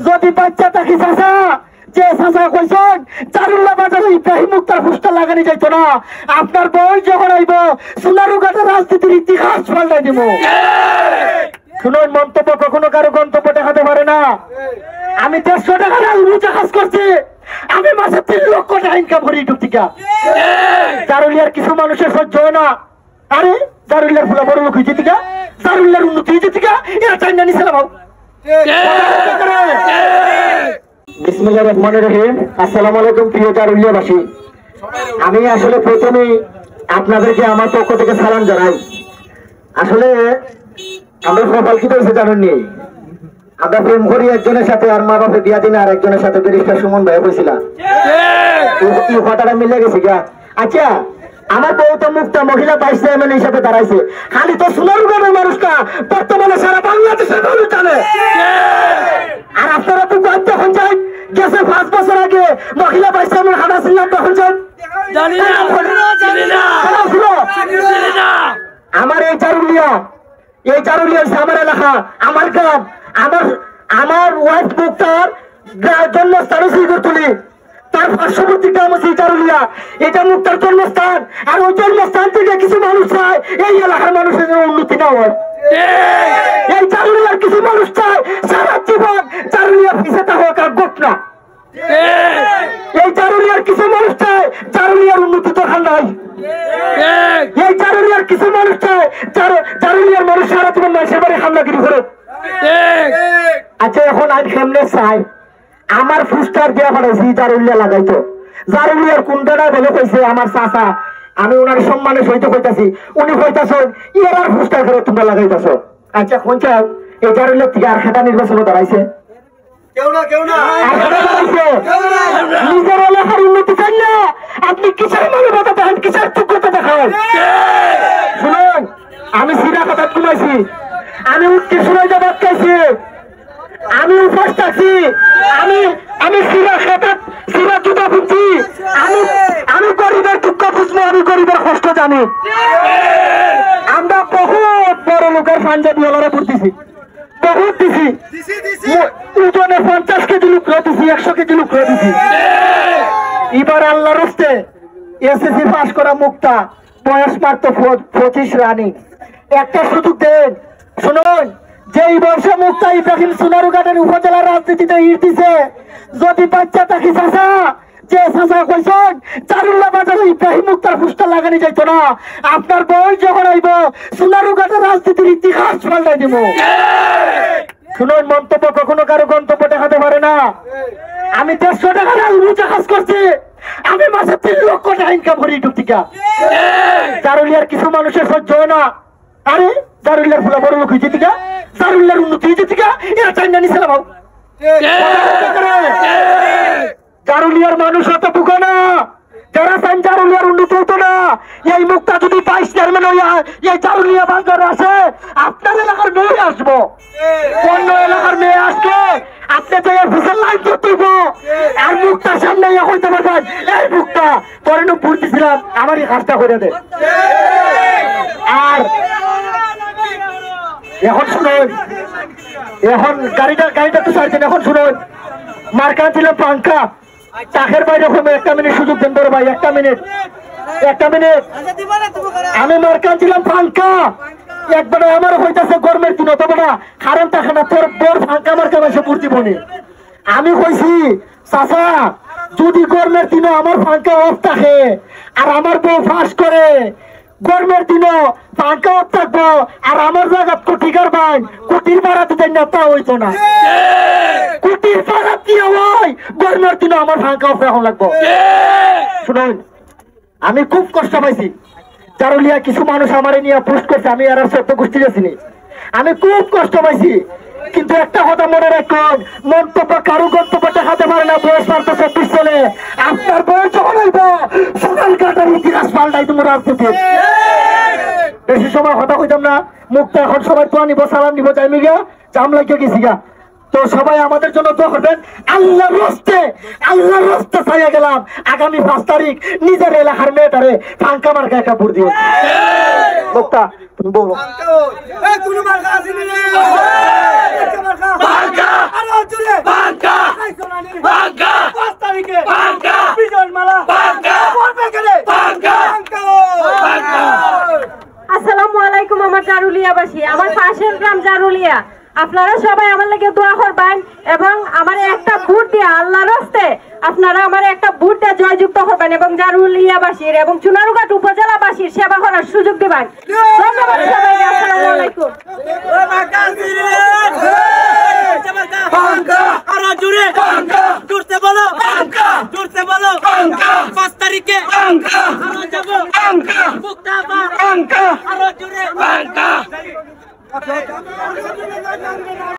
যদি বাচ্চা থাকি চাচা যে চাচা কইছেন চারুল্লা বাজারে ইব্রাহিম মুক্তার পোস্টার লাগানি যাইতো না আপনার বই যখন আইব সোনারুঘাটের রাজনীতির ইতিহাস পাল্টাই দিব। শুনুন, মন্তব্য কখনো কারো গন্তব্য দেখাতে পারে না। আমি 150 টাকা উঁচা কাজ করছি, আমি মাসে 3 লক্ষ টাকা ইনকাম করি ইউটিউব থেকে। চারুলিয়ার কিছু মানুষের সহ্য হয় না। আরে চারুলিয়ার ফুলা বড় লোক হয়েছে থেকে, চারুলিয়ার উন্নতি হয়েছে থেকে, এরা চাই না নিছিলাম। বিসমিল্লাহির রহমানির রহিম। আসসালামু আলাইকুম প্রিয় চারুলিয়াবাসী। আমি আসলে প্রথমেই আপনাদেরকে আমার পক্ষ থেকে সালাম জানাই। আসলে আমরা সকাল কি হয়েছে জানেননি, আমরা প্রেম করি একজনের সাথে আর মা বাপে বিয়া দিন আর একজনের সাথে ব্যারিস্টার সুমন ভাই হয়েছিলাম। এই কথাটা মিলে গেছে গা। আচ্ছা, আমার বউ তো মুক্তা মহিলা ভাইস চেয়ারম্যান হিসাবে দাঁড়াইছে, খালি তো সোনারুঘাটের মানুষটা বর্তমানে সারা বাংলাদেশের মানুষ জানে। আর আপনারা তো যখন যাই গেছে 5 বছর আগে মহিলা ভাইস চেয়ারম্যান হানা ছিলাম তখন যান আমার এই চারুলিয়া আমার এলাকা, আমার গ্রাম, আমার ওয়াইফ মুক্তার জন্মস্থানে শ্রীগড়তুলি, তার পার্শ্ববর্তী গ্রাম হচ্ছে চারুলিয়া। এটা মুক্তার জন্মস্থান। আর ওই জন্মস্থান থেকে কিছু মানুষ চায় এই এলাকার মানুষের উন্নতি না হয়। এই চারুলিয়ার কিছু মানুষ চায় সারা জীবন চারুলিয়া পিছাতে হোক আর গোট না। এই চারুলিয়ার কিছু মানুষ চায় চারুলিয়ার উন্নতি দরকার নাই। এই চারুলিয়ার কিছু মানুষ চায় চারুলিয়ার মানুষ সারা জীবন মানুষের বাড়ি হামলাগিরি করে। আচ্ছা, এখন আমি কেমনে চাই আমার ফুস্টার দিয়া পাঠাইছি চারুলিয়া লাগাইতো, চারুলিয়ার কোনটা বলে কইছে আমার চাচা, আমি ওনার সম্মানে সহিত কইতাছি, উনি কইতাছেন ইয়ার ফুস্টার করে তোমরা লাগাইতাছ। আচ্ছা, কোন চাও এই চারুলিয়ার থেকে আর খেটা নির্বাচনে দাঁড়াইছে নিজের এলাকার উন্নতি চান না, আপনি কিসের মানবতা দেখান, কিসের যোগ্যতা দেখান। শুনুন, আমি সিরা কথা শুনাইছি, আমি উঠতে শুনাই ভাত খাইছি, আমি উপাস থাকছি, আমি সিরা খেতাত সিরা জুতা বুঝছি, আমি গরিবের দুঃখ বুঝবো, আমি গরিবের কষ্ট জানি। আমরা বহুত বড় লোকের পাঞ্জাবি ওলারে পড়তেছি, বহুত দিছি, ওজনে 50 কেজি লুক দিছি, 100 কেজি লুক দিছি। এবার আল্লাহর হস্তে এসএসসি পাস করা মুক্তা, বয়স মাত্র 25 রানিং, একটা সুযোগ দেন। শুনুন, যেই বর্ষে মুক্তা ইব্রাহিম সোনারুঘাটের উপজেলার রাজনীতিতে ইট দিছে, যদি বাচ্চা থাকি চাচা যে চাচা কইছেন চারুল্লা বাজারে ইব্রাহিম মুক্তার পোস্টার লাগানি যাইতো না আপনার বই যখন আইব সোনারুঘাটের রাজনীতির ইতিহাস পাল্টাই দিব। শুনুন, মন্তব্য কখনো কারো গন্তব্য দেখাতে পারে না। আমি 150 টাকা উঁচা কাজ করছি, আমি মাসে 3 লক্ষ টাকা ইনকাম করি ইউটিউব থেকে। চারুলিয়ার কিছু মানুষের সহ্য হয় না। আরে চারুলিয়ার ফুলা বড় লোক হয়েছে থেকে, চারুলিয়ার উন্নতি হয়েছে থেকে, এরা চাই না নিছিলাম। চারুলিয়ার মানুষ অত বুকা না, যারা চান চারুলিয়ার উন্নতি হতো না। এই মুক্তা যদি ভাইস চেয়ারম্যান হইয়া এই চারুলিয়া বাজারে আসে, আপনার এলাকার মেয়ে আসবো, অন্য এলাকার মেয়ে আসবে, আপনি তো অফিসের লাইন করতে হইব। আর মুক্তার সামনে হইতে পারবেন এই মুক্তা পরে ভোট দিছিলাম, আমারই কাজটা করে দে। আর এখন শুনুন, এখন গাড়িটা তো ছাড়ছেন। এখন শুনুন, মার্কা ছিল পাঙ্কা, চাকের বাইরে হবে। 1 মিনিট সুযোগ দেন বড় ভাই, 1 মিনিট। আমি মার্কা ছিলাম পাঙ্কা, একবারে আমার হইতেছে গরমের দিন অতটা কারণ থাকে না, তোর বড় ফাঁকা মার্কা মাসে পড়তি বনে। আমি কইছি চাচা যদি গরমের দিনও আমার ফাঁকা অফ থাকে আর আমার বউ ফাঁস করে, গরমের দিনও ফাঁকা অফ থাকবো আর আমার জায়গা কোটিকার বাইন কোটির ভাড়া দিতে না, তা হইতো না। কোটির ভাড়া কি হয়, গরমের দিনও আমার ফাঁকা অফ এখন লাগবো। শুনুন, আমি খুব কষ্ট পাইছি। চারুলিয়া কিছু মানুষ আমার নিয়ে পোস্ট করছে, আমি আর 14 গোষ্ঠী যাচ্ছিনি, আমি খুব কষ্ট পাইছি। কিন্তু একটা কথা মনে রাখুন, মন্তব্য কারো গন্তব্য দেখাতে পারে না। বয়স মাত্র 24 চলে, আপনার বয়স যখন হইব সোনারুঘাটের ইতিহাস পাল্টাই তোমার রাজনীতি। বেশি সময় কথা কইতাম না। মুক্তা এখন সবাই তো নিব, সালাম নিব, যাইমি গা জাম লাগিয়ে গেছি গা। তো সবাই আমাদের জন্য দোয়া করবেন। আল্লাহর রাস্তে চাইয়া গেলাম, আগামী 5 তারিখ নিজের এলাকার মেয়েটারে ফাঙ্কা মার্কা একটা ভোট দিও। মুক্তা তুমি বলো। জারুলিয়াবাসী, আমার পাশের গ্রাম জারুলিয়া, আপনারা সবাই আমার লাগে দোয়া করবেন এবং আমার একটা ভোট দিয়ে আল্লাহর রাস্তে আপনারা আমার একটা ভোট দিয়ে জয়যুক্ত করবেন এবং জারুলিয়াবাসীর এবং চুনারুঘাট উপজেলাবাসীর সেবা করার সুযোগ দিবেন। ধন্যবাদ সবাইকে। আসসালামু আলাইকুম। আরো জোরে